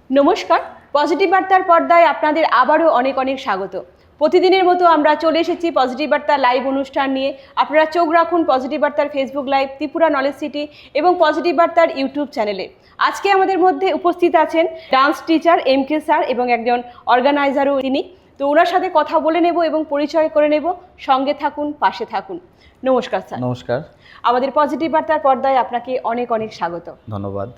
নমস্কার, পজিটিভ বার্তার পর্দায় আপনাদের আবারও অনেক অনেক স্বাগত। প্রতিদিনের মতো আমরা চলে এসেছি পজিটিভ বার্তা লাইভ অনুষ্ঠান নিয়ে। আপনারা চোখ রাখুন পজিটিভ বার্তার Facebook live, Tripura knowledge city এবং পজিটিভ বার্তার ইউটিউব চ্যানেলে। আজকে আমাদের মধ্যে উপস্থিত আছেন ডান্স টিচার MK স্যার এবং একজন অর্গানাইজারও তিনি। তো ওনার সাথে কথা বলে নেব এবং পরিচয় করে নেব। সঙ্গে থাকুন, পাশে থাকুন। নমস্কার স্যার। নমস্কার। আমাদের পজিটিভ বার্তার পর্দায় আপনাকে অনেক অনেক স্বাগত। ধন্যবাদ।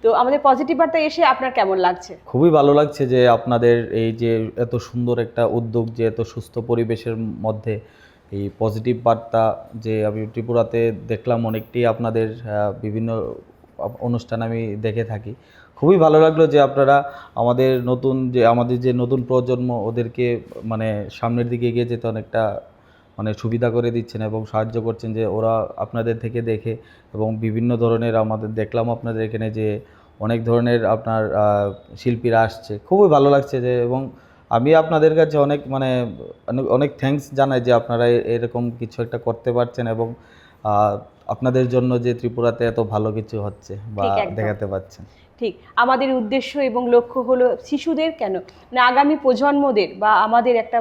তো আমাদের পজিটিভ বার্তায় এসে আপনার কেমন লাগছে? খুবই ভালো লাগছে যে আপনাদের এই যে এত সুন্দর একটা উদ্যোগ, যে এত সুস্থ পরিবেশের মধ্যে এই পজিটিভ বার্তা, যে আমি ত্রিপুরাতে দেখলাম অনেকটি আপনাদের বিভিন্ন অনুষ্ঠান আমি দেখে থাকি। খুবই ভালো লাগলো যে আপনারা আমাদের যে নতুন প্রজন্ম, ওদেরকে মানে সামনের দিকে এগিয়ে যেতে অনেকটা মানে সুবিধা করে দিচ্ছেন এবং সাহায্য করছেন, যে ওরা আপনাদের থেকে দেখে। এবং বিভিন্ন ধরনের আমাদের দেখলাম আপনাদের এখানে যে অনেক ধরনের আপনার শিল্পীরা আসছে। খুবই ভালো লাগছে যে, এবং আমি আপনাদের কাছে অনেক অনেক থ্যাঙ্কস জানাই যে আপনারা এরকম কিছু একটা করতে পারছেন এবং আপনাদের জন্য যে ত্রিপুরাতে এত ভালো কিছু হচ্ছে বা দেখাতে পারছেন। ঠিক, আমাদের উদ্দেশ্য এবং লক্ষ্য হলো শিশুদের কেন না, আগামী প্রজন্মদের বা আমাদের একটা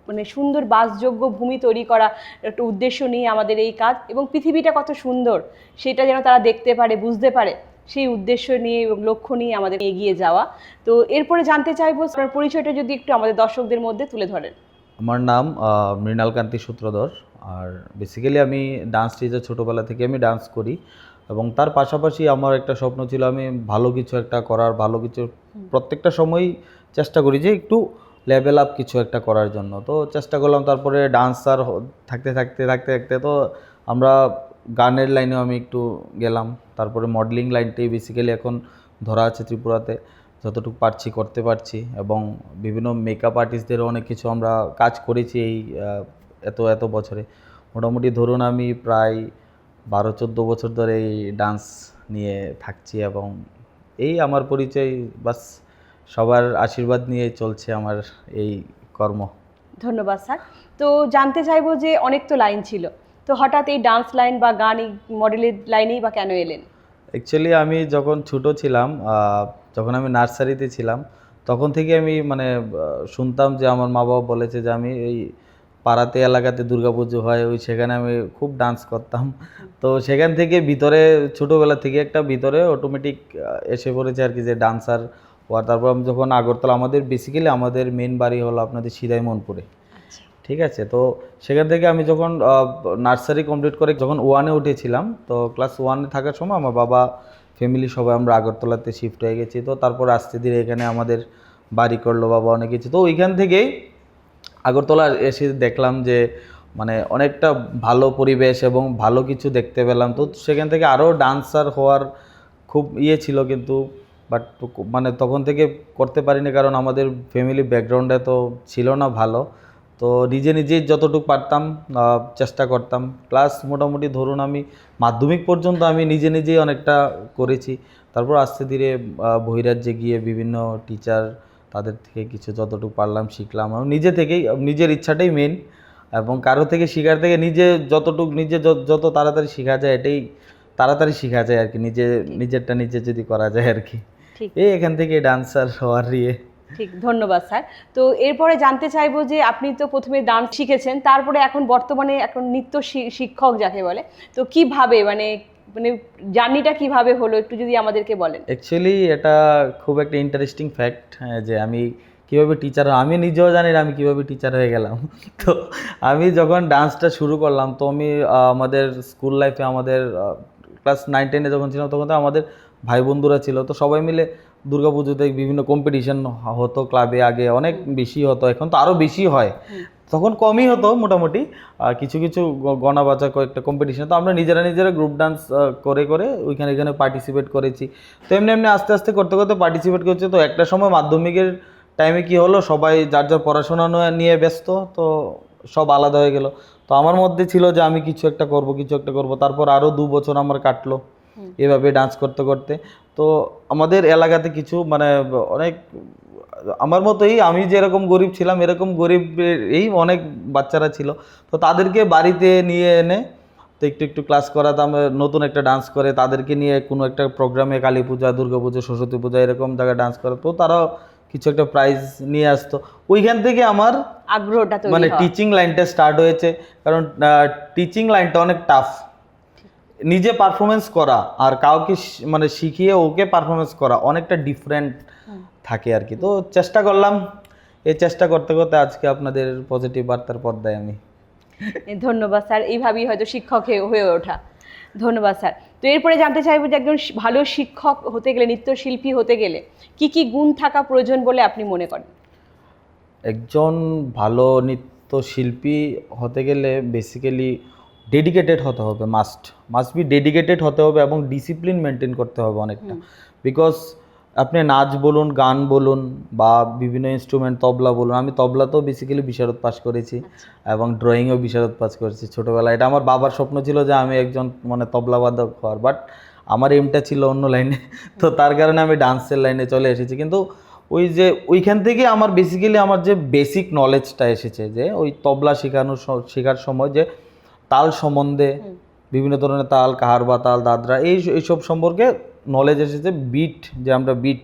মানে সুন্দর বাসযোগ্য ভূমি তৈরি করা একটা উদ্দেশ্য নিয়ে আমাদের এই কাজ, এবং পৃথিবীটা কত সুন্দর সেটা যেন তারা দেখতে পারে, বুঝতে পারে, সেই উদ্দেশ্য নিয়ে এবং লক্ষ্য নিয়ে আমাদের এগিয়ে যাওয়া। তো এরপরে জানতে চাইবো আপনার পরিচয়টা যদি একটু আমাদের দর্শকদের মধ্যে তুলে ধরেন। আমার নাম মৃণালকান্তি সূত্রধর। আর বেসিক্যালি আমি ডান্স টিচার, ছোটোবেলা থেকে আমি ডান্স করি এবং তার পাশাপাশি আমার একটা স্বপ্ন ছিল আমি ভালো কিছু একটা করার, ভালো কিছু প্রত্যেকটা সময়ই চেষ্টা করি যে একটু লেভেল আপ কিছু একটা করার জন্য। তো চেষ্টা করলাম, তারপরে ডান্সার থাকতে থাকতে থাকতে থাকতে তো আমরা গানের লাইনেও আমি একটু গেলাম। তারপরে মডেলিং লাইনটাই বেসিক্যালি এখন ধরা আছে ত্রিপুরাতে, যতটুকু পারছি করতে পারছি। এবং বিভিন্ন মেকআপ আর্টিস্টদেরও অনেক কিছু আমরা কাজ করেছি এই এত এত বছরে। মোটামুটি ধরুন আমি প্রায় 12-14 বছর ধরে এই ডান্স নিয়ে থাকছি এবং এই আমার পরিচয়, বাস সবার আশীর্বাদ নিয়ে চলছে আমার এই কর্ম। ধন্যবাদ স্যার। তো জানতে চাইবো যে অনেক তো লাইন ছিল, তো হঠাৎ এই ডান্স লাইন বা গান, এই মডেলের লাইনেই বা কেন এলেন? অ্যাকচুয়ালি আমি যখন ছোটো ছিলাম, যখন আমি নার্সারিতে ছিলাম, তখন থেকে আমি শুনতাম যে আমার মা বাবা বলেছে যে আমি এই পাড়াতে এলাকাতে দুর্গাপুজো হয়, সেখানে আমি খুব ডান্স করতাম। তো সেখান থেকে ভিতরে ছোটোবেলা থেকে একটা ভিতরে অটোমেটিক এসে পড়েছে আর কি, যে ডান্সার হওয়ার। তারপর আমি যখন আগরতলা, আমাদের বেসিক্যালি আমাদের মেন বাড়ি হলো আপনাদের সিদাইমনপুরে, ঠিক আছে। তো সেখান থেকে আমি যখন নার্সারি কমপ্লিট করে যখন 1-এ উঠেছিলাম, তো ক্লাস 1-এ থাকার সময় আমার বাবা ফ্যামিলি সবাই আমরা আগরতলাতে শিফট হয়ে গেছি। তো তারপর আস্তে ধীরে এখানে আমাদের বাড়ি করলো বাবা, অনেক কিছু। তো ওইখান থেকেই আগরতলা এসে দেখলাম যে মানে অনেকটা ভালো পরিবেশ এবং ভালো কিছু দেখতে পেলাম। তো সেখান থেকে আরও ডান্সার হওয়ার খুব ছিল, কিন্তু বাট মানে তখন থেকে করতে পারিনি, কারণ আমাদের ফ্যামিলি ব্যাকগ্রাউন্ডে তো ছিল না ভালো। তো নিজেই যতটুকু পারতাম চেষ্টা করতাম। ক্লাস মোটামুটি ধরুন আমি মাধ্যমিক পর্যন্ত আমি নিজেই অনেকটা করেছি। তারপর আস্তে ধীরে বহিরাজ্যে গিয়ে বিভিন্ন টিচার, তাদের থেকে কিছু যতটুকু পারলাম শিখলাম। আমি নিজে থেকেই, নিজের ইচ্ছাটাই মেন, এবং কারো থেকে শেখার থেকে নিজে যত তাড়াতাড়ি শেখা যায়, এটাই তাড়াতাড়ি শেখা যায় আর কি, নিজেরটা নিজে যদি করা যায় আর কি। এই এখান থেকে ডান্সার হওয়ার ঠিক, ধন্যবাদ স্যার। তো এরপরে জানতে চাইবো যে আপনি তো প্রথমে ডান্স শিখেছেন, তারপরে এখন বর্তমানে এখন নৃত্য শিক্ষক যাকে বলে, তো কিভাবে মানে মানে জার্নিটা কিভাবে হলো একটু যদি আমাদেরকে বলেন। অ্যাকচুয়ালি এটা খুব একটা ইন্টারেস্টিং ফ্যাক্ট, যে আমি কীভাবে টিচার, আমি নিজেও জানি না আমি কীভাবে টিচার হয়ে গেলাম। তো আমি যখন ডান্সটা শুরু করলাম, তো আমি আমাদের স্কুল লাইফে, আমাদের ক্লাস 9-10-এ যখন ছিলাম, তখন তো আমাদের ভাই বন্ধুরা ছিল। তো সবাই মিলে দুর্গাপুজোতে বিভিন্ন কম্পিটিশন হতো ক্লাবে, আগে অনেক বেশি হতো, এখন তো আরও বেশি হয়। তখন কমই হতো মোটামুটি, কিছু কিছু গণা বাঁচা কয়েকটা কম্পিটিশন। তো আমরা নিজেরা গ্রুপ ডান্স করে এখানে পার্টিসিপেট করেছি। তো এমনি আস্তে আস্তে করতে করতে পার্টিসিপেট করছি। তো একটা সময় মাধ্যমিকের টাইমে কি হলো, সবাই যার পড়াশোনা নিয়ে ব্যস্ত, তো সব আলাদা হয়ে গেল। তো আমার মধ্যে ছিল যে আমি কিছু একটা করব। তারপর আরও 2 বছর আমার কাটলো এভাবে ডান্স করতে করতে। তো আমাদের এলাকাতে কিছু অনেক আমার মতোই, আমি যেরকম গরিব ছিলাম, এরকম গরিব অনেক বাচ্চারা ছিল। তো তাদেরকে বাড়িতে নিয়ে এনে তো একটু একটু ক্লাস করাতাম, নতুন একটা ডান্স করে তাদেরকে নিয়ে কোনো একটা প্রোগ্রামে, কালী পূজা, দুর্গা পুজো, সরস্বতী পূজা এরকম জায়গায় ডান্স করাতো, তারাও কিছু একটা প্রাইজ নিয়ে আসতো। ওইখান থেকে আমার আগ্রহটা তৈরি মানে হওয়া। টিচিং লাইনটা স্টার্ট হয়েছে, কারণ টিচিং লাইনটা অনেক টাফ। নিজে পারফরমেন্স করা আর কাউকে মানে শিখিয়ে ওকে পারফরমেন্স করা অনেকটা ডিফারেন্ট থাকে আর কি। তো চেষ্টা করলাম, এই চেষ্টা করতে করতে আজকে আপনাদের পজিটিভ বার্তার পর্দায় আমি। ধন্যবাদ স্যার, এইভাবেই হয়তো শিক্ষক হয়ে ওঠা। ধন্যবাদ স্যার। তো এরপরে জানতে চাইবো যে একজন ভালো শিক্ষক হতে গেলে, নৃত্যশিল্পী হতে গেলে কি কি গুণ থাকা প্রয়োজন বলে আপনি মনে করেন? একজন ভালো নৃত্যশিল্পী হতে গেলে বেসিক্যালি ডেডিকেটেড হতে হবে, মাস্ট বি ডেডিকেটেড হতে হবে এবং ডিসিপ্লিন মেনটেন করতে হবে অনেকটা। বিকজ আপনি নাচ বলুন, গান বলুন বা বিভিন্ন ইনস্ট্রুমেন্ট, তবলা বলুন, আমি তবলাতেও বেসিক্যালি বিশারদ পাস করেছি এবং ড্রয়িংয়েও বিশারদ পাস করেছি ছোটোবেলায়। এটা আমার বাবার স্বপ্ন ছিল যে আমি একজন মানে তবলাবাদক হওয়ার, বাট আমার এমটা ছিল অন্য লাইনে, তো তার কারণে আমি ডান্সের লাইনে চলে এসেছি। কিন্তু ওই যে ওইখান থেকে আমার বেসিক্যালি আমার যে বেসিক নলেজটা এসেছে, যে ওই তবলা শেখার সময় যে তাল সম্বন্ধে, বিভিন্ন ধরনের তাল, কাহার বা তাল, দাদরা, এইসব সম্পর্কে নলেজ এসেছে। বিট, যে আমরা বিট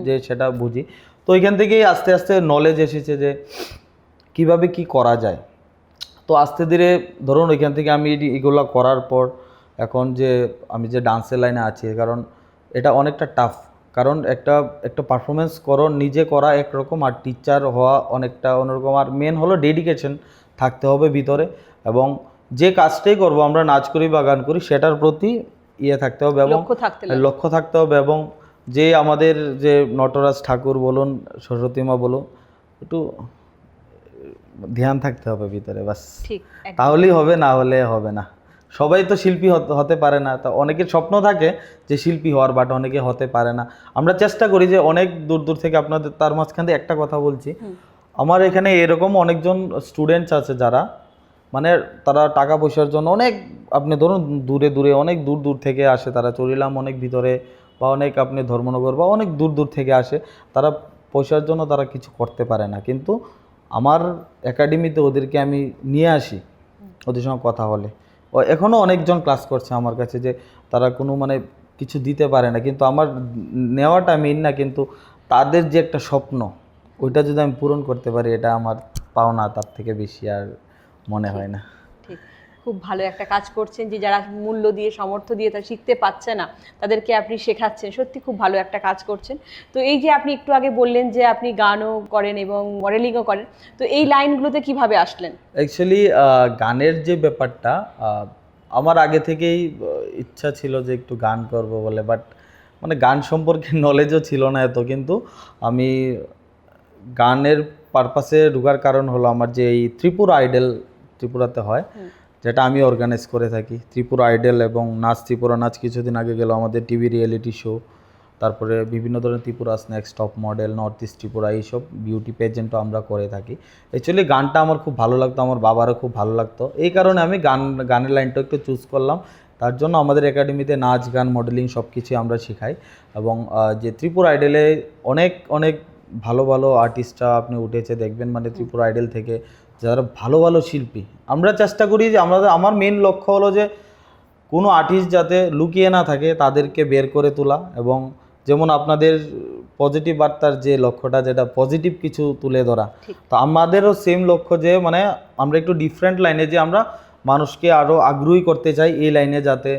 যে সেটা বুঝি, তো ওইখান থেকেই আস্তে আস্তে নলেজ এসেছে যে কিভাবে কি করা যায়। তো আস্তে ধীরে ধরুন ওইখান থেকে আমি এগুলো করার পর এখন যে আমি যে ডান্সের লাইনে আছি, কারণ এটা অনেকটা টাফ। কারণ একটা পারফরমেন্স করো, নিজে করা একরকম, আর টিচার হওয়া অনেকটা অন্যরকম। আর মেন হলো ডেডিকেশন থাকতে হবে ভিতরে, এবং যে কাজটাই করব, আমরা নাচ করি বা গান করি, সেটার প্রতি থাকতে হবে এবং লক্ষ্য থাকতে হবে। এবং যে আমাদের যে নটরাজ ঠাকুর বলুন, সরস্বতী মা বলুন, একটু ধ্যান থাকতে হবে ভিতরে, বাস। ঠিক, তাহলেই হবে, না হলে হবে না। সবাই তো শিল্পী হতে পারে না। তা অনেকের স্বপ্ন থাকে যে শিল্পী হওয়ার, বাট অনেকে হতে পারে না। আমরা চেষ্টা করি যে অনেক দূর দূর থেকে আপনাদের, তার মাঝখান দিয়ে একটা কথা বলছি, আমার এখানে এরকম অনেকজন স্টুডেন্টস আছে যারা মানে তারা টাকা পয়সার জন্য অনেক, আপনি ধরুন দূরে দূরে অনেক দূর দূর থেকে আসে, তারা চলিলাম অনেক ভিতরে বা অনেক আপনি ধর্মনগর বা অনেক দূর দূর থেকে আসে, তারা পয়সার জন্য তারা কিছু করতে পারে না। কিন্তু আমার একাডেমিতে ওদেরকে আমি নিয়ে আসি, ওদের সঙ্গে কথা বলে, ও এখনও অনেকজন ক্লাস করছে আমার কাছে, যে তারা কোনো মানে কিছু দিতে পারে না, কিন্তু আমার নেওয়াটা মেইন না, কিন্তু তাদের যে একটা স্বপ্ন, ওইটা যদি আমি পূরণ করতে পারি, এটা আমার পাওনা, তার থেকে বেশি আর মনে হয় না। ঠিক, খুব ভালো একটা কাজ করছেন, যে যারা মূল্য দিয়ে, সামর্থ্য দিয়ে তারা শিখতে পাচ্ছে না, তাদেরকে আপনি শেখাচ্ছেন। সত্যি খুব ভালো একটা কাজ করছেন। তো এই যে আপনি একটু আগে বললেন যে আপনি গানও করেন এবং মডেলিংও করেন, তো এই লাইনগুলোতে কিভাবে আসলেন? অ্যাকচুয়ালি গানের যে ব্যাপারটা, আমার আগে থেকেই ইচ্ছা ছিল যে একটু গান করব বলে, বাট মানে গান সম্পর্কে নলেজও ছিল না এত। কিন্তু আমি গানের পারপাসে ঢোকার কারণ হলো আমার যে এই ত্রিপুরা আইডল ত্রিপুরাতে হয়, যেটা আমি অর্গানাইজ করে থাকি, ত্রিপুরা আইডল এবং নাচ ত্রিপুরা নাচ কিছুদিন আগে গেল আমাদের টিভি রিয়েলিটি শো, তারপরে বিভিন্ন ধরনের Tripura's next, top model, north east Tripura, এইসব বিউটি পেজেন্টও আমরা করে থাকি। অ্যাকচুয়ালি গানটা আমার খুব ভালো লাগতো, আমার বাবারও খুব ভালো লাগতো, এই কারণে আমি গানের লাইনটা একটু চুজ করলাম। তার জন্য আমাদের একাডেমিতে নাচ, গান, মডেলিং সব কিছুই আমরা শেখাই। এবং যে ত্রিপুরা আইডলে অনেক অনেক ভালো ভালো আর্টিস্টরা আপনি উঠেছে দেখবেন, মানে ত্রিপুরা আইডল থেকে যারা ভালো ভালো শিল্পী, আমরা চেষ্টা করি যে আমার মেন লক্ষ্য হলো যে কোনো আর্টিস্ট যাতে লুকিয়ে না থাকে, তাদেরকে বের করে তোলা। এবং যেমন আপনাদের পজিটিভ বার্তার যে লক্ষ্যটা, যেটা পজিটিভ কিছু তুলে ধরা, তো আমাদেরও সেম লক্ষ্য, যে মানে আমরা একটু ডিফারেন্ট লাইনে, যে আমরা মানুষকে আরও আগ্রহী করতে চাই এই লাইনে, যাতে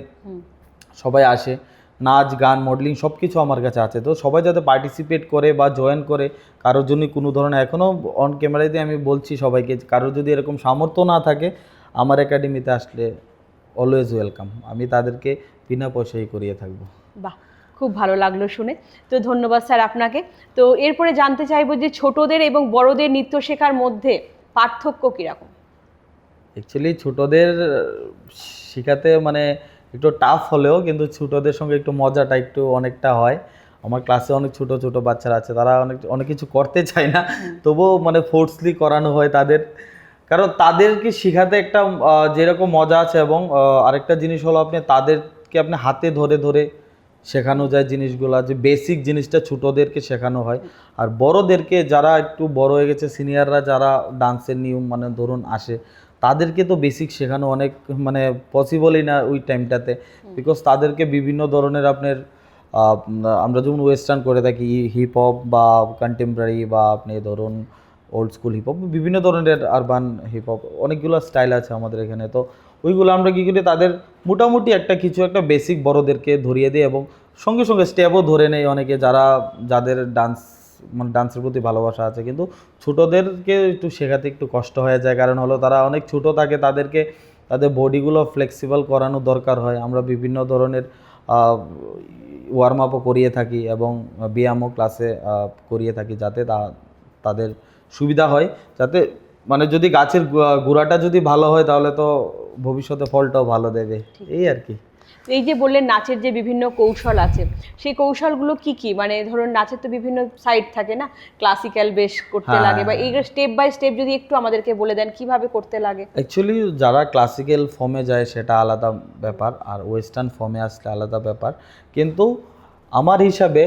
সবাই আসে। নাচ, গান, মডেলিং সব কিছু আমার কাছে আছে, তো সবাই যাতে পার্টিসিপেট করে বা জয়েন করে। কারোর জন্য কোনো ধরনের, এখনও অন ক্যামেরাতে আমি বলছি সবাইকে, কারোর যদি এরকম সামর্থ্য না থাকে, আমার একাডেমিতে আসলে অলওয়েজ ওয়েলকাম, আমি তাদেরকে বিনা পয়সায় করিয়ে থাকবো। বাহ, খুব ভালো লাগলো শুনে। তো ধন্যবাদ স্যার আপনাকে। তো এরপরে জানতে চাইবো যে ছোটদের এবং বড়দের নৃত্য শেখার মধ্যে পার্থক্য কীরকম? অ্যাকচুয়ালি ছোটদের শেখাতে মানে একটু টাফ হলেও, কিন্তু ছোটদের সঙ্গে একটু মজাটা একটু অনেকটা হয়। আমার ক্লাসে অনেক ছোট ছোট বাচ্চারা আছে, তারা অনেক কিছু করতে চায় না, তবুও মানে ফোর্সলি করানো হয় তাদের, কারণ তাদেরকে শেখাতে একটা যেরকম মজা আছে। এবং আরেকটা জিনিস হলো, তাদেরকে আপনি হাতে ধরে ধরে শেখানো যায় জিনিসগুলো, যে বেসিক জিনিসটা ছোটোদেরকে শেখানো হয়। আর বড়োদেরকে, যারা একটু বড় হয়ে গেছে, সিনিয়ররা যারা ডান্সের নিয়ম মানে ধরুন আসে, তাদেরকে তো বেসিক শেখানো অনেক মানে পসিবলই না ওই টাইমটাতে, বিকজ তাদেরকে বিভিন্ন ধরনের আপনার আমরা যেমন ওয়েস্টার্ন করে থাকি হিপ হপ বা কন্টেম্পোরারি বা আপনি ধরুন ওল্ড স্কুল হিপ হপ, বিভিন্ন ধরনের আরবান হিপ হপ, অনেকগুলো স্টাইল আছে আমাদের এখানে। তো ওইগুলো আমরা কী করি, তাদের মোটামুটি কিছু একটা বেসিক বড়োদেরকে ধরিয়ে দিই এবং সঙ্গে সঙ্গে স্টেপও ধরে নেই অনেকে, যাদের ডান্সের প্রতি ভালোবাসা আছে। কিন্তু ছোটোদেরকে একটু শেখাতে একটু কষ্ট হয়ে যায়, কারণ হলো তারা অনেক ছোটো থাকে, তাদের বডিগুলো ফ্লেক্সিবল করানো দরকার হয়। আমরা বিভিন্ন ধরনের ওয়ার্ম আপও করিয়ে থাকি এবং ব্যায়ামও ক্লাসে করিয়ে থাকি, যাতে তাদের সুবিধা হয়, যাতে মানে যদি গাছের গোড়াটা যদি ভালো হয় তাহলে তো ভবিষ্যতে ফলটাও ভালো দেবে, এই আর কি। এই যে বললেন নাচের যে বিভিন্ন কৌশল আছে, সেই কৌশলগুলো কি কি? মানে ধরুন নাচের তো বিভিন্ন সাইড থাকে না, ক্লাসিক্যাল বেশ করতে লাগে, বা এই স্টেপ বাই স্টেপ যদি একটু আমাদেরকে বলে দেন কিভাবে করতে লাগে। অ্যাকচুয়ালি যারা ক্লাসিক্যাল ফর্মে যায় সেটা আলাদা ব্যাপার, আর ওয়েস্টার্ন ফর্মে আসলে আলাদা ব্যাপার। কিন্তু আমার হিসাবে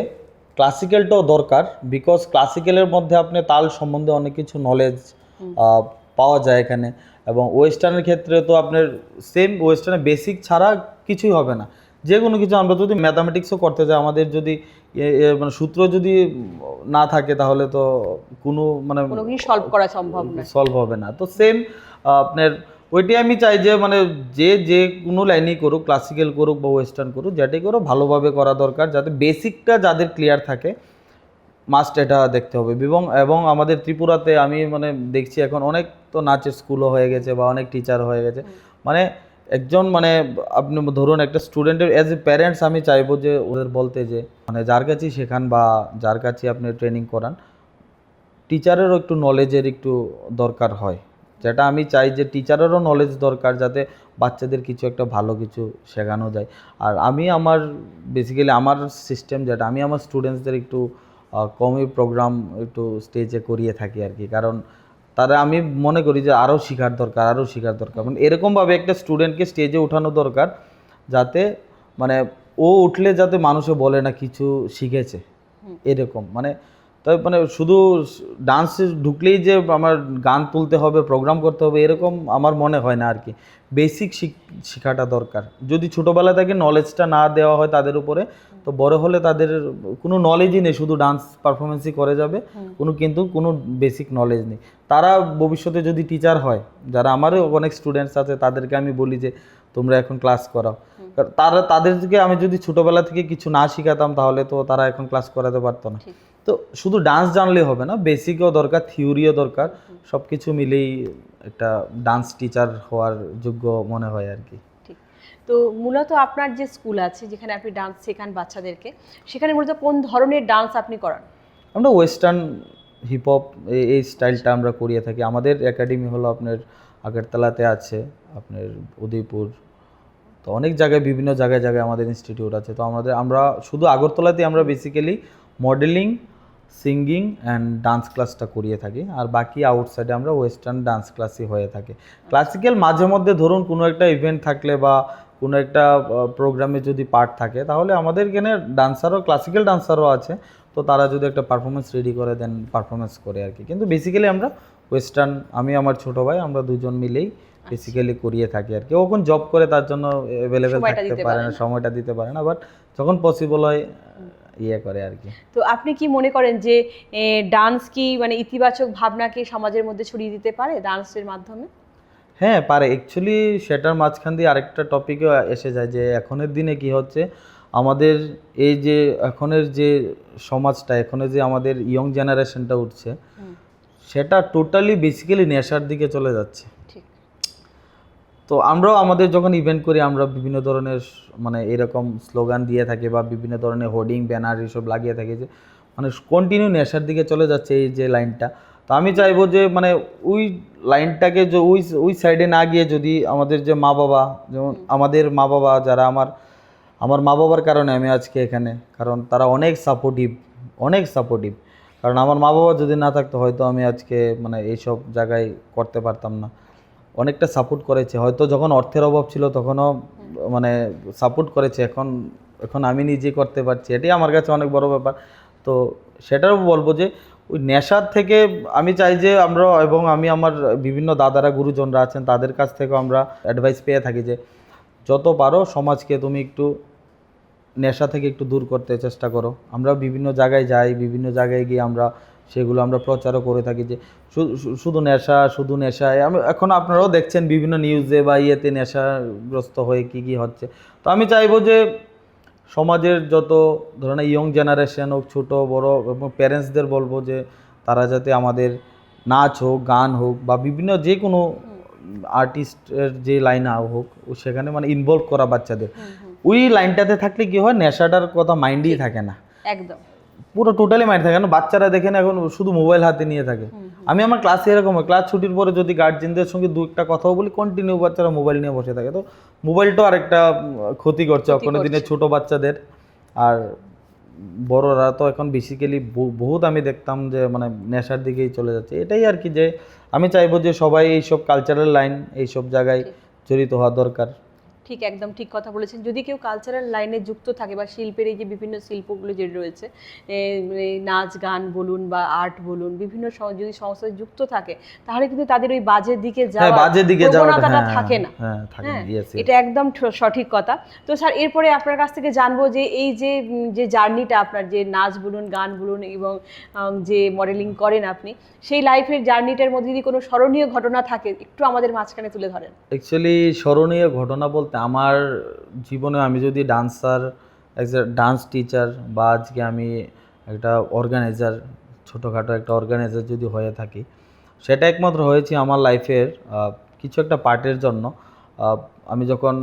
ক্লাসিক্যালটাও দরকার, বিকজ ক্লাসিক্যালের মধ্যে আপনি তাল সম্বন্ধে অনেক কিছু নলেজ পাওয়া যায় এখানে। এবং ওয়েস্টার্নের ক্ষেত্রে তো আপনার সেম ওয়েস্টার্নের বেসিক ছাড়া কিছুই হবে না। যে কোনো কিছু আমরা যদি ম্যাথামেটিক্সও করতে যাই, আমাদের যদি মানে সূত্র যদি না থাকে তাহলে তো কোনো কিছু সলভ করা সম্ভব না, সলভ হবে না। তো সেম আপনার ওইটাই আমি চাই যে মানে যে কোনো লাইনেই করুক, ক্লাসিক্যাল করুক বা ওয়েস্টার্ন করুক, যেটাই করুক ভালোভাবে করা দরকার, যাতে বেসিকটা যাদের ক্লিয়ার থাকে, মাস্ট এটা দেখতে হবে। এবং আমাদের ত্রিপুরাতে আমি মানে দেখছি এখন অনেক তো নাচের স্কুলও হয়ে গেছে বা অনেক টিচার হয়ে গেছে। মানে একজন মানে আপনি ধরুন একটা স্টুডেন্টের অ্যাজ এ প্যারেন্টস আমি চাইবো যে ওদের বলতে যে মানে যার কাছেই শেখান বা যার কাছে আপনি ট্রেনিং করান, টিচারেরও একটু নলেজের একটু দরকার হয়, যেটা আমি চাই যে টিচারেরও নলেজ দরকার, যাতে বাচ্চাদের কিছু একটা ভালো কিছু শেখানো যায়। আর আমি আমার বেসিক্যালি আমার সিস্টেম যেটা, আমি আমার স্টুডেন্টসদের একটু কমই প্রোগ্রাম একটু স্টেজে করিয়ে থাকি আর কি, কারণ আমি মনে করি যে আরও শেখার দরকার মানে এরকমভাবে একটা স্টুডেন্টকে স্টেজে উঠানো দরকার, যাতে মানে ও উঠলে যাতে মানুষে বলে না কিছু শিখেছে, এরকম মানে। তাই মানে শুধু ডান্সে ঢুকলেই যে আমার গান তুলতে হবে, প্রোগ্রাম করতে হবে, এরকম আমার মনে হয় না আর কি। বেসিক শেখাটা দরকার। যদি ছোটোবেলা থেকে নলেজটা না দেওয়া হয় তাদের উপরে, তো বড় হলে তাদের কোনো নলেজই নেই, শুধু ডান্স পারফরমেন্সই করে যাবে, কিন্তু কোনো বেসিক নলেজ নেই। তারা ভবিষ্যতে যদি টিচার হয়, যারা আমারও অনেক স্টুডেন্টস আছে, তাদেরকে আমি বলি যে তোমরা এখন ক্লাস করাও। তাদেরকে আমি যদি ছোটোবেলা থেকে কিছু না শেখাতাম, তাহলে তো তারা এখন ক্লাস করাতে পারতো না। তো শুধু ডান্স জানলেই হবে না, বেসিকও দরকার, থিওরিও দরকার, সব কিছু মিলেই একটা ডান্স টিচার হওয়ার যোগ্য মনে হয় আর কি। ঠিক। তো মূলত আপনার যে স্কুল আছে, যেখানে আপনি ডান্স শেখান বাচ্চাদেরকে, সেখানে মূলত কোন ধরনের ডান্স আপনি করান? আমরা ওয়েস্টার্ন হিপ হপ এই স্টাইলটা আমরা করিয়ে থাকি। আমাদের একাডেমি হলো আপনার আগরতলাতে আছে, আপনার উদয়পুর, তো অনেক জায়গায় বিভিন্ন জায়গায় আমাদের ইনস্টিটিউট আছে। তো আমরা শুধু আগরতলাতে আমরা basically modelling, singing and dance ক্লাসটা করিয়ে থাকি, আর বাকি আউটসাইডে আমরা ওয়েস্টার্ন ডান্স ক্লাসই হয়ে থাকে। ক্লাসিক্যাল মাঝে মধ্যে ধরুন কোনো একটা ইভেন্ট থাকলে বা কোনো একটা প্রোগ্রামে যদি পার্ট থাকে, তাহলে আমাদের এখানে ক্লাসিক্যাল ডান্সারও আছে, তো তারা যদি একটা পারফরমেন্স রেডি করে দেন, পারফরমেন্স করে আর কি। কিন্তু বেসিক্যালি আমরা ওয়েস্টার্ন, আমি আমার ছোটো ভাই, আমরা দুজন মিলেই বেসিক্যালি করিয়ে থাকি আর কি। ও এখন জব করে, তার জন্য অ্যাভেলেবেল থাকতে পারে না, সময়টা দিতে পারে না, বাট যখন পসিবল হয় করে আর কি। তো আপনি কি মনে করেন যে ডান্স কি মানে ইতিবাচক ভাবনাকে সমাজের মধ্যে ছড়িয়ে দিতে পারে ডান্সের মাধ্যমে? হ্যাঁ পারে। অ্যাকচুয়ালি সেটার মাঝখান দিয়ে আরেকটা টপিকও এসে যায় যে এখনের দিনে কি হচ্ছে, আমাদের এই যে এখনের যে সমাজটা, এখনের যে আমাদের ইয়ং জেনারেশনটা উঠছে, সেটা টোটালি বেসিক্যালি নেশার দিকে চলে যাচ্ছে। তো আমরাও আমাদের যখন ইভেন্ট করি, আমরা বিভিন্ন ধরনের মানে এরকম স্লোগান দিয়ে থাকি বা বিভিন্ন ধরনের হোর্ডিং, ব্যানার এসব লাগিয়ে থাকি যে মানে কন্টিনিউ নেশার দিকে চলে যাচ্ছে এই যে লাইনটা। তো আমি চাইবো যে মানে ওই লাইনটাকে যে ওই সাইডে না গিয়ে, যদি আমাদের যে মা বাবা, যেমন আমাদের মা বাবা যারা, আমার মা বাবার কারণে আমি আজকে এখানে, কারণ তারা অনেক সাপোর্টিভ। কারণ আমার মা বাবা যদি না থাকতো, হয়তো আমি আজকে মানে এইসব জায়গায় করতে পারতাম না। অনেকটা সাপোর্ট করেছে, হয়তো যখন অর্থের অভাব ছিল তখনও মানে সাপোর্ট করেছে, এখন আমি নিজে করতে পারছি, এটাই আমার কাছে অনেক বড় ব্যাপার। তো সেটাও বলবো যে ওই নেশার থেকে আমি চাই যে আমরা এবং আমি আমার বিভিন্ন দাদারা গুরুজনরা আছেন তাদের কাছ থেকেও আমরা অ্যাডভাইস পেয়ে থাকি যে যত পারো সমাজকে তুমি একটু নেশা থেকে একটু দূর করতে চেষ্টা করো। আমরা বিভিন্ন জায়গায় যাই, বিভিন্ন জায়গায় গিয়ে আমরা সেগুলো আমরা প্রচারও করে থাকি যে শুধু নেশায় আমি এখন আপনারাও দেখছেন বিভিন্ন নিউজে বা ইয়েতে নেশাগ্রস্ত হয়ে কি হচ্ছে। তো আমি চাইবো যে সমাজের যত ধরনের ইয়ং জেনারেশন হোক, ছোটো বড়, এবং প্যারেন্টসদের বলবো যে তারা যাতে আমাদের নাচ হোক, গান হোক বা বিভিন্ন যে কোনো আর্টিস্টের যে লাইন হোক সেখানে মানে ইনভলভ করা বাচ্চাদের। ওই লাইনটাতে থাকলে কি হয়, নেশাটার কথা মাইন্ডই থাকে না, একদম পুরো টোটালি মাইন্ড থাকে না। বাচ্চারা দেখেন এখন শুধু মোবাইল হাতে নিয়ে থাকে। আমি আমার ক্লাসে এরকম হয়, ক্লাস ছুটির পরে যদি গার্জেনদের সঙ্গে দু একটা কথাও বলি, কন্টিনিউ বাচ্চারা মোবাইল নিয়ে বসে থাকে। তো মোবাইলটা আরেকটা ক্ষতি করছে কোনো দিনে ছোটো বাচ্চাদের। আর বড়রা তো এখন বেসিক্যালি বহুত আমি দেখতাম যে মানে নেশার দিকেই চলে যাচ্ছে। এটাই আর কি, যে আমি চাইবো যে সবাই এইসব কালচারাল লাইন এইসব জায়গায় জড়িত হওয়া দরকার। ঠিক, একদম ঠিক কথা বলেছেন। যদি কেউ কালচারাল লাইনে যুক্ত থাকে বা শিল্পের এই যে বিভিন্ন শিল্পগুলো যে রয়েছে, নাচ গান বলুন বা আর্ট বলুন, বিভিন্ন যদি সংস্থায় যুক্ত থাকে তাহলে কিন্তু তাদের ওই বাজের দিকে যাওয়াটা থাকে না। হ্যাঁ, এটা একদম সঠিক কথা। তো স্যার, এরপরে আপনার কাছ থেকে জানবো যে এই যে জার্নিটা আপনার, যে নাচ বলুন, গান বলুন এবং যে মডেলিং করেন আপনি, সেই লাইফের জার্নিটার মধ্যে যদি কোনো স্মরণীয় ঘটনা থাকে একটু আমাদের মাঝখানে তুলে ধরেন। অ্যাকচুয়ালি স্মরণীয় ঘটনা বলতে আমার জীবনে আমি যদি ডান্সার, ডান্স টিচার বা আজকে আমি একটা অর্গানাইজার, ছোটোখাটো একটা অর্গানাইজার যদি হয়ে থাকি, সেটা একমাত্র হয়েছি আমার লাইফের কিছু একটা পার্টের জন্য। আমি যখন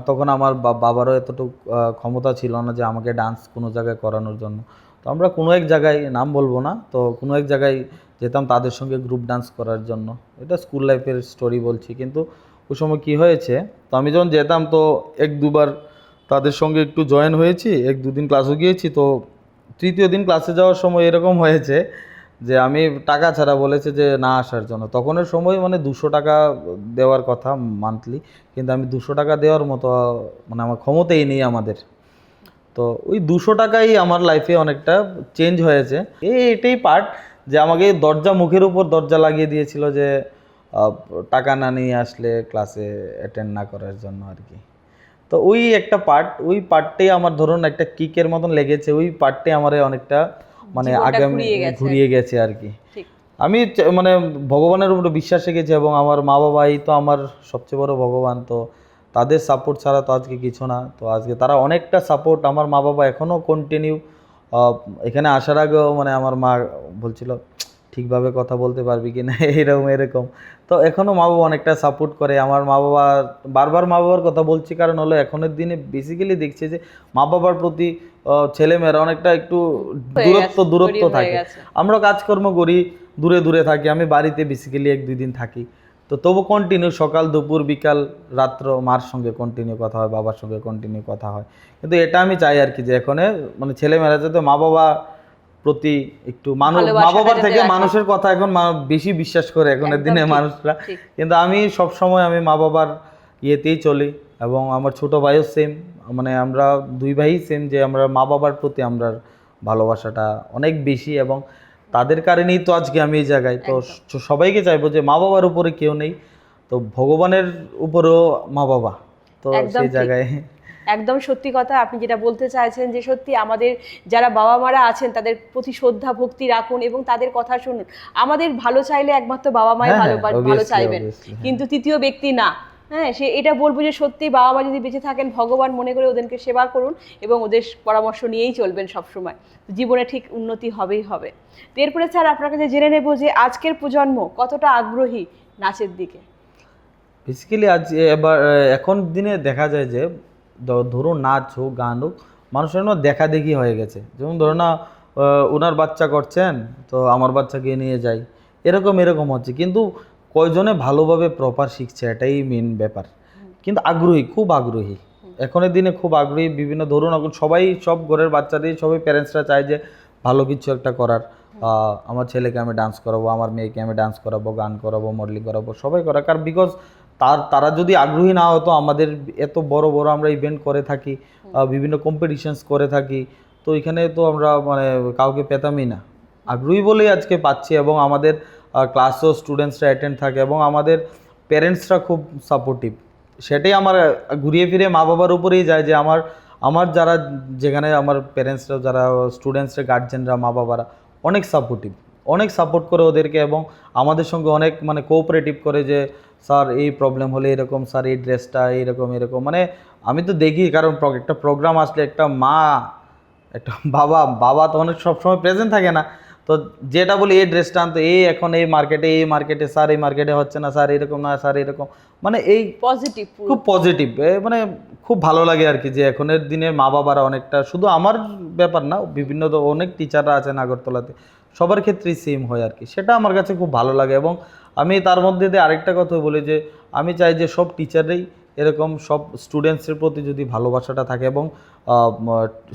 তখন আমার বাবারও এতটুকু ক্ষমতা ছিল না যে আমাকে ডান্স কোনো জায়গায় করানোর জন্য। তো আমরা কোনো এক জায়গায়, নাম বলবো না, তো কোনো এক জায়গায় যেতাম তাদের সঙ্গে গ্রুপ ডান্স করার জন্য। এটা স্কুল লাইফের স্টোরি বলছি। কিন্তু ওই সময় কী হয়েছে, তো আমি যখন যেতাম তো এক দুবার তাদের সঙ্গে একটু জয়েন হয়েছি, এক দুদিন ক্লাসও গিয়েছি। তো তৃতীয় দিন ক্লাসে যাওয়ার সময় এরকম হয়েছে যে আমি টাকা ছাড়া বলেছে যে না আসার জন্য। তখনের সময় মানে 200 টাকা দেওয়ার কথা মান্থলি, কিন্তু আমি 200 টাকা দেওয়ার মতো মানে আমার ক্ষমতাই নেই আমাদের। তো ওই 200 টাকাই আমার লাইফে অনেকটা চেঞ্জ হয়েছে। এটাই পার্ট যে আমাকে মুখের উপর দরজা লাগিয়ে দিয়েছিল যে টাকা না নিয়ে আসলে ক্লাসে অ্যাটেন্ড না করার জন্য আর কি। তো ওই একটা পার্ট, ওই পার্টটাই আমার ধরুন একটা কিকের মতন লেগেছে। ওই পার্টটাই আমার অনেকটা মানে আগামী ঘুরিয়ে গেছে আর কি। আমি মানে ভগবানের উপরে বিশ্বাস রেখেছি এবং আমার মা বাবাই তো আমার সবচেয়ে বড় ভগবান। তো তাদের সাপোর্ট ছাড়া তো আজকে কিছু না। তো আজকে তারা অনেকটা সাপোর্ট, আমার মা বাবা এখনও কন্টিনিউ। এখানে আসার আগেও মানে আমার মা বলছিল ঠিকভাবে কথা বলতে পারবি কি না, এরকম। তো এখনও মা বাবা অনেকটা সাপোর্ট করে। আমার মা বাবা, বারবার মা বাবার কথা বলছি কারণ হলো এখনের দিনে বেসিক্যালি দেখছি যে মা বাবার প্রতি ছেলেমেয়েরা অনেকটা একটু দূরত্ব থাকে। আমরা কাজকর্ম করি, দূরে থাকি। আমি বাড়িতে বেসিক্যালি 1-2 দিন থাকি। তো তবু কন্টিনিউ সকাল দুপুর বিকাল রাত্র মার সঙ্গে কন্টিনিউ কথা হয়, বাবার সঙ্গে কন্টিনিউ কথা হয়। কিন্তু এটা আমি চাই আর কি যে এখানে মানে ছেলেমেয়েরা যাতে মা বাবা প্রতি একটু মা বাবার থেকে মানুষের কথা এখন বেশি বিশ্বাস করে এখনের দিনে মানুষরা। কিন্তু আমি সবসময় আমি মা বাবার ইয়েতেই চলি। এবং আমার ছোটো ভাইও সেম, মানে আমরা 2 ভাই সেম, যে আমরা মা বাবার প্রতি আমরা ভালোবাসাটা অনেক বেশি এবং তাদের কারণেই তো আজকে আমি এই জায়গায়। তো সবাইকে চাইবো যে মা বাবার উপরে কেউ নেই, তো ভগবানের উপরেও মা বাবা, তো সেই জায়গায় একদম সত্যি কথা আপনি যেটা বলতে চাইছেন, যে সত্যি আমাদের যারা বাবা মারা আছেন তাদের প্রতি শ্রদ্ধা ভক্তি রাখুন এবং তাদের কথা শুনুন। আমাদের ভালো চাইলে একমাত্র বাবা মাই ভালো চাইবেন, কিন্তু তৃতীয় ব্যক্তি না। হ্যাঁ, এটা বলবো যে সত্যি বাবা মা যদি বেঁচে থাকেন, ভগবান মনে করে ওদেরকে সেবা করুন এবং ওদের পরামর্শ নিয়েই চলবেন সবসময়। জীবনে ঠিক উন্নতি হবেই হবে। তো এরপরে স্যার আপনার কাছে জেনে নেব যে আজকের প্রজন্ম কতটা আগ্রহী নাচের দিকে। বেসিক্যালি এখন দিনে দেখা যায় যে ধরুন নাচ হোক গান হোক মানুষের দেখা দেখি হয়ে গেছে। যেমন ধরো না ওনার বাচ্চা করছেন তো আমার বাচ্চাকে নিয়ে যাই, এরকম হচ্ছে। কিন্তু কয়জনে ভালোভাবে প্রপার শিখছে এটাই মেন ব্যাপার। কিন্তু আগ্রহী, খুব আগ্রহী এখনের দিনে, খুব আগ্রহী। বিভিন্ন ধরুন এখন সবাই, সব ঘরের বাচ্চাদের সবাই প্যারেন্টসরা চায় যে ভালো কিছু একটা করার। আমার ছেলেকে আমি ডান্স করাবো, আমার মেয়েকে আমি ডান্স করাবো, গান করাবো, মডেলিং করাবো, সবাই করা। কারণ বিকজ তারা যদি আগ্রহী না হতো, আমাদের এত বড় আমরা ইভেন্ট করে থাকি, বিভিন্ন কম্পিটিশনস করে থাকি, তো এখানে তো আমরা মানে কাউকে পেতামই না। আগ্রহী বলেই আজকে পাচ্ছি, এবং আমাদের ক্লাসেও স্টুডেন্টসরা অ্যাটেন্ড থাকে এবং আমাদের প্যারেন্টসরা খুব সাপোর্টিভ। সেটাই আমার ঘুরিয়ে ফিরে মা বাবার উপরেই যায় যে আমার আমার যারা যেখানে আমার প্যারেন্টসরা, যারা স্টুডেন্টসরা, গার্জেনরা, মা বাবারা অনেক সাপোর্টিভ, অনেক সাপোর্ট করে ওদেরকে, এবং আমাদের সঙ্গে অনেক মানে কোঅপারেটিভ করে যে স্যার এই প্রবলেম হলে এরকম, স্যার এই ড্রেসটা এইরকম এরকম। মানে আমি তো দেখি, কারণ একটা প্রোগ্রাম আসলে একটা মা, একটা বাবা, বাবা তো অনেক সবসময় প্রেজেন্ট থাকে না, তো যেটা বলি এই ড্রেসটা আনতো, এই এখন এই মার্কেটে স্যার এই মার্কেটে হচ্ছে না, স্যার এরকম না, স্যার এরকম, মানে এই পজিটিভ, খুব পজিটিভ, মানে খুব ভালো লাগে আর কি, যে এখনের দিনে মা বাবারা অনেকটা, শুধু আমার ব্যাপার না, বিভিন্ন তো অনেক টিচাররা আছেন আগরতলাতে, সবার ক্ষেত্রেই সেম হয় আর কি, সেটা আমার কাছে খুব ভালো লাগে। এবং আমি তার মধ্যে দিয়ে আরেকটা কথা বলি যে আমি চাই যে সব টিচাররাই এরকম সব স্টুডেন্টসের প্রতি যদি ভালোবাসাটা থাকে, এবং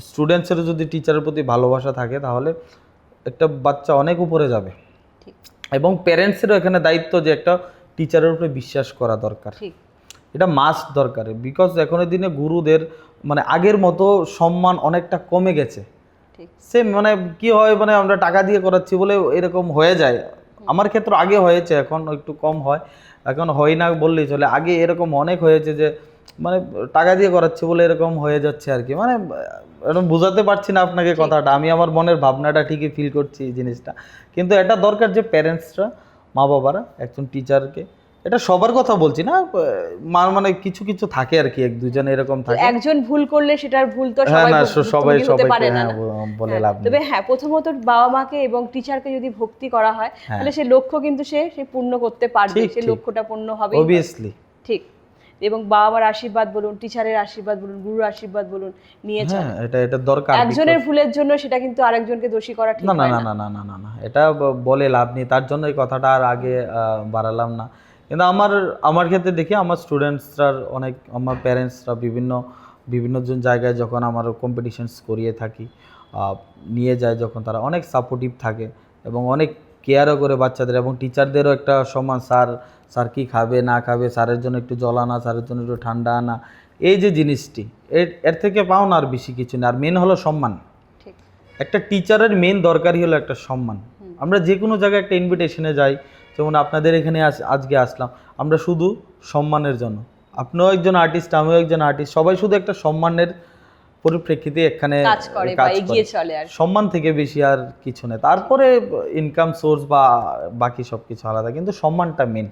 স্টুডেন্টসের যদি টিচারের প্রতি ভালোবাসা থাকে, তাহলে একটা বাচ্চা অনেক উপরে যাবে। ঠিক। এবং প্যারেন্টসেরও এখানে দায়িত্ব যে একটা টিচারের উপরে বিশ্বাস করা দরকার, ঠিক। এটা মাস্ট দরকার, বিকজ এখনের দিনে গুরুদের মানে আগের মতো সম্মান অনেকটা কমে গেছে। ঠিক। সেম মানে কি হয়, মানে আমরা টাকা দিয়ে করাচ্ছি বলে এরকম হয়ে যায়। আমার ক্ষেত্রে আগে হয়েছে, এখন একটু কম হয়, এখন হয় না বললেই চলে। আগে এরকম অনেক হয়েছে যে মানে টাকা দিয়ে করাচ্ছি বলে এরকম হয়ে যাচ্ছে আর কি, মানে এরকম বোঝাতে পারছি না আপনাকে কথাটা, আমি আমার মনের ভাবনাটা ঠিকই ফিল করছি এই জিনিসটা। কিন্তু এটা দরকার যে প্যারেন্টসরা, মা বাবারা একজন টিচারকে, এটা সবার কথা বলছি না, মানে কিছু কিছু থাকে আর কি, এক দুজন এরকম থাকে, একজন ভুল করলে সেটার ভুল তো হ্যাঁ না সবাই হতে সবাইকে পারে না। বলে লাভ নেই। তবে হ্যাঁ, প্রথমত বাবা মাকে এবং টিচারকে যদি ভক্তি করা হয়, তাহলে সেই লক্ষ্য কিন্তু সে পূর্ণ করতে পারবে, সেই লক্ষ্যটা পূর্ণ হবে অবভিয়াসলি। ঠিক। এবং বাবা মার আশীর্বাদ বলুন, টিচারের আশীর্বাদ বলুন, গুরুর আশীর্বাদ বলুন, নিয়ে চলে। এটা দরকার। একজনের ভুলের জন্য সেটা কিন্তু আরেকজনকে দোষী করা ঠিক না না হয় না না। না না না না, এটা বলে লাভ নেই, তার জন্য এই কথাটা আর আগে বাড়ালাম না। কিন্তু আমার ক্ষেত্রে দেখি আমার স্টুডেন্টসরা অনেক, আমার প্যারেন্টসরা বিভিন্ন জন জায়গায় যখন আমার কম্পিটিশনস করিয়ে থাকি, নিয়ে যায় যখন, তারা অনেক সাপোর্টিভ থাকে এবং অনেক কেয়ারও করে বাচ্চাদের, এবং টিচারদেরও একটা সম্মান, স্যার কি খাবে না খাবে, স্যারের জন্য একটু জল আনা, স্যারের জন্য একটু ঠান্ডা আনা, এই যে জিনিসটি, এর থেকে পাও না আর বেশি কিছু না। আর মেন হলো সম্মান। ঠিক। একটা টিচারের মেন দরকারই হলো একটা সম্মান। আমরা যে কোনো জায়গায় একটা ইনভিটেশনে যাই, যেমন আপনাদের এখানে আজকে আসলাম, আমরা শুধু সম্মানের জন্য, আপনিও একজন আর্টিস্ট, আমিও একজন আর্টিস্ট, সবাই শুধু একটা সম্মানের পরিপ্রেক্ষিতে এখানে কাজ করে বা এগিয়ে চলে, আর সম্মান থেকে বেশি আর কিছু নেই। তারপরে ইনকাম সোর্স বা বাকি সব কিছু আলাদা, কিন্তু সম্মানটা মেন।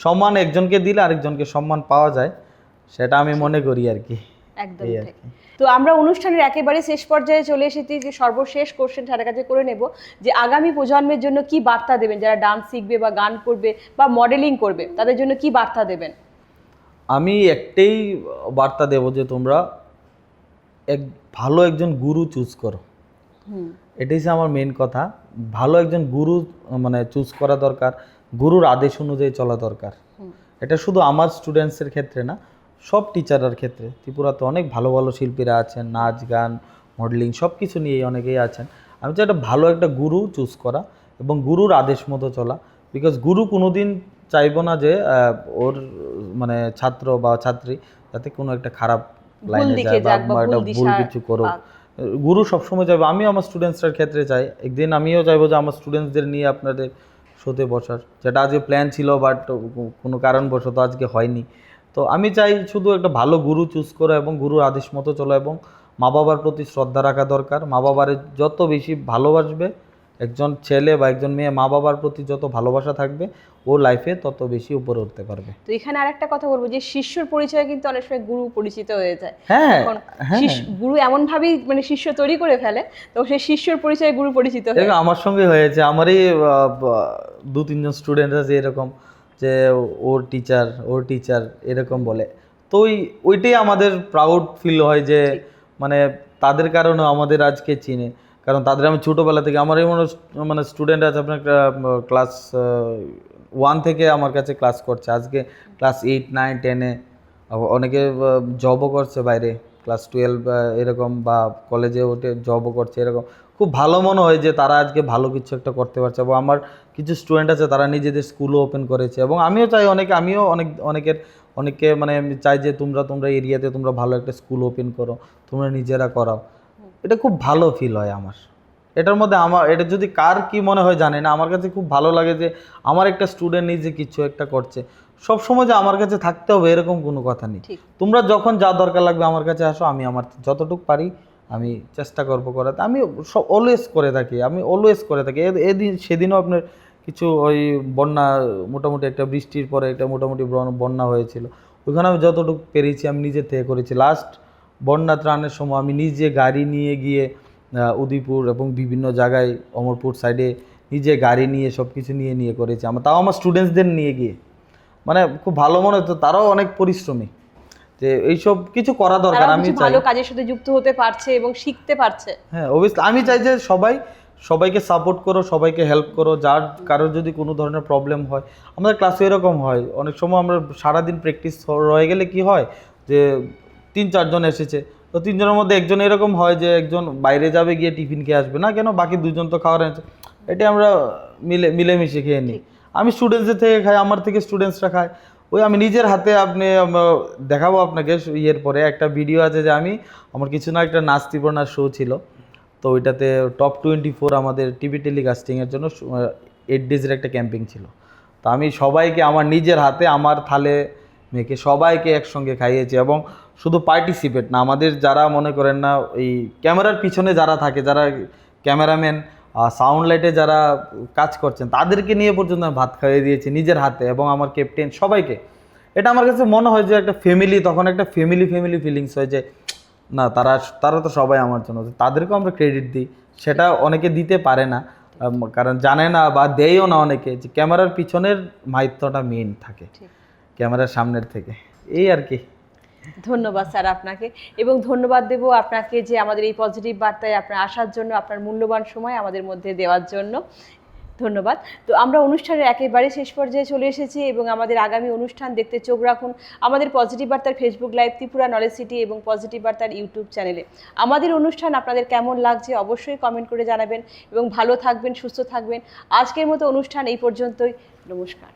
সম্মান একজনকে দিলে আরেকজনকে সম্মান পাওয়া যায়, সেটা আমি মনে করি আর কি। একদম ঠিক। তো আমরা অনুষ্ঠানের একেবারে শেষ পর্যায়ে চলে এসেছি, যে সর্বশেষ কোশ্চেন তার কাছে করে নেব, যে আগামী প্রজন্মের জন্য কি বার্তা দেবেন, যারা ডান্স শিখবে বা গান করবে বা মডেলিং করবে, তাদের জন্য কি বার্তা দেবেন? আমি একটাই বার্তা দেব, যে তোমরা ভালো একজন গুরু চুজ করো। এটাই আমার মেন কথা। ভালো একজন গুরু মানে চুজ করা দরকার, গুরুর আদেশ অনুযায়ী চলা দরকার। এটা শুধু আমার স্টুডেন্টসের ক্ষেত্রে না, সব টিচারের ক্ষেত্রে। ত্রিপুরাতে অনেক ভালো ভালো শিল্পীরা আছেন, নাচ গান মডেলিং সব কিছু নিয়েই অনেকেই আছেন। আমি চাই একটা ভালো একটা গুরু চুজ করা এবং গুরুর আদেশ মতো চলা। বিকজ গুরু কোনোদিন চাইবো না যে ওর মানে ছাত্র বা ছাত্রী যাতে কোনো একটা খারাপ লাইনে যায় বা একটা ভুল কিছু করুক। গুরু সবসময় চাইবো, আমি আমার স্টুডেন্টসের ক্ষেত্রে চাই, একদিন আমিও চাইবো যে আমার স্টুডেন্টসদের নিয়ে আপনাদের শোতে বসার, যেটা আজকে প্ল্যান ছিল বাট কোনো কারণবশত আজকে হয়নি। তো আমি চাই শুধু একটা ভালো গুরু চুজ করো এবং গুরুর আদেশ মতো চলো, এবং মা বাবার প্রতি শ্রদ্ধা রাখা দরকার। মা বাবার যত বেশি ভালোবাসবে একজন ছেলে বা একজন মেয়ে, মা বাবার প্রতি যত ভালোবাসা থাকবে, ও লাইফে তত বেশি উপরে উঠতে পারবে। তো এখানে আরেকটা কথা বলবো, যে শিষ্যর পরিচয় কিন্তু অনেক সময় গুরু পরিচিত হয়ে যায়। হ্যাঁ, গুরু এমন ভাবেই মানে শিষ্য তৈরি করে ফেলে, তো সেই শিষ্যর পরিচয় গুরু পরিচিত হয়। আমার সঙ্গে হয়েছে, আমারই 2-3 জন স্টুডেন্ট আছে এরকম, যে ওর টিচার এরকম বলে। তো ওইটাই আমাদের প্রাউড ফিল হয় যে মানে তাদের কারণে আমাদের আজকে চিনে, কারণ তাদের আমি ছোটোবেলা থেকে, আমার এই মানে স্টুডেন্ট আছে আপনার ক্লাস 1 থেকে আমার কাছে ক্লাস করছে, আজকে ক্লাস 8, 9, 10-এ, অনেকে জবও করছে বাইরে, ক্লাস 12 এরকম, বা কলেজে ওঠে জবও করছে এরকম। খুব ভালো মনে হয় যে তারা আজকে ভালো কিছু একটা করতে পারছে। এবং আমার কিছু স্টুডেন্ট আছে, তারা নিজেদের স্কুলও ওপেন করেছে, এবং আমিও চাই অনেকে মানে আমি চাই যে তোমরা এরিয়াতে তোমরা ভালো একটা স্কুল ওপেন করো, তোমরা নিজেরা করাও। এটা খুব ভালো ফিল হয় আমার। এটার মধ্যে এটা যদি কার কি মনে হয় জানি না, আমার কাছে খুব ভালো লাগে যে আমার একটা স্টুডেন্ট নিজে কিছু একটা করছে। সব সময় যে আমার কাছে থাকতে হবে এরকম কোনো কথা নেই। তোমরা যখন যা দরকার লাগবে আমার কাছে আসো, আমি আমার যতটুকু পারি আমি চেষ্টা করবো করাতে। আমি অলওয়েজ করে থাকি, সেদিনও আপনার কিছু ওই বন্যা, মোটামুটি একটা বৃষ্টির পরে একটা মোটামুটি বন্যা হয়েছিল, ওইখানে আমি যতটুকু পেরেছি আমি নিজের থেকে করেছি। লাস্ট বন্যা ত্রাণের সময় আমি নিজে গাড়ি নিয়ে গিয়ে উদয়পুর এবং বিভিন্ন জায়গায় অমরপুর সাইডে নিজে গাড়ি নিয়ে সব কিছু নিয়ে করেছি। তাও আমার স্টুডেন্টসদের নিয়ে গিয়ে, মানে খুব ভালো মনে হতো, তারাও অনেক পরিশ্রমী, যে এইসব কিছু করা দরকার। আমি ভালো কাজের সাথে যুক্ত হতে পারছে এবং শিখতে পারছে। হ্যাঁ অবশ্যই আমি চাই যে সবাইকে সাপোর্ট করো, সবাইকে হেল্প করো। যার কারোর যদি কোনো ধরনের প্রবলেম হয়, আমাদের ক্লাসে এরকম হয় অনেক সময়, আমরা সারাদিন প্র্যাকটিস রয়ে গেলে কি হয় যে 3-4 জন এসেছে, তো 3 জনের মধ্যে একজন এরকম হয় যে একজন বাইরে যাবে গিয়ে টিফিন খেয়ে আসবে না কেন, বাকি 2 জন তো খাওয়ার আছে, এটা আমরা মিলেমিশে খেয়ে নিই। আমি স্টুডেন্টসদের থেকে খাই, আমার থেকে স্টুডেন্টসরা খায়। ওই আমি নিজের হাতে দেখাবো আপনাকে ইয়ের পরে একটা ভিডিও আছে যে আমার কিছু না একটা নাচ ত্রিপুরার শো ছিল, তো ওইটাতে টপ 24 আমাদের টিভি টেলিকাস্টিংয়ের জন্য 8 ডেজের একটা ক্যাম্পিং ছিল। তো আমি সবাইকে আমার নিজের হাতে আমার থালে মেখে সবাইকে একসঙ্গে খাইয়েছি। এবং শুধু পার্টিসিপেট না, আমাদের যারা মনে করেন না এই ক্যামেরার পিছনে যারা থাকে, যারা ক্যামেরাম্যান, সাউন্ড লাইটে যারা কাজ করছেন, তাদেরকে নিয়ে পর্যন্ত আমি ভাত খাইয়ে দিয়েছি নিজের হাতে, এবং আমার ক্যাপ্টেন সবাইকে। এটা আমার কাছে মনে হয় যে একটা ফ্যামিলি, তখন একটা ফ্যামিলি ফিলিংস হয় যে না, তারা তো সবাই আমার জন্য, তাদেরকেও আমরা ক্রেডিট দিই। সেটা অনেকে দিতে পারে না, কারণ জানে না বা দেয়ও না অনেকে, যে ক্যামেরার পিছনের মাহিত্যটা মেইন থাকে ক্যামেরার সামনের থেকে। এই আর কি। ধন্যবাদ স্যার আপনাকে, এবং ধন্যবাদ দেব আপনাকে যে আমাদের এই পজিটিভ বার্তায় আপনার আসার জন্য, আপনার মূল্যবান সময় আমাদের মধ্যে দেওয়ার জন্য ধন্যবাদ। তো আমরা অনুষ্ঠানের একেবারে শেষ পর্যায়ে চলে এসেছি, এবং আমাদের আগামী অনুষ্ঠান দেখতে চোখ রাখুন আমাদের পজিটিভ বার্তার Facebook live, Tripura knowledge city এবং পজিটিভ বার্তার ইউটিউব চ্যানেলে। আমাদের অনুষ্ঠান আপনাদের কেমন লাগছে অবশ্যই কমেন্ট করে জানাবেন, এবং ভালো থাকবেন, সুস্থ থাকবেন। আজকের মতো অনুষ্ঠান এই পর্যন্তই। নমস্কার।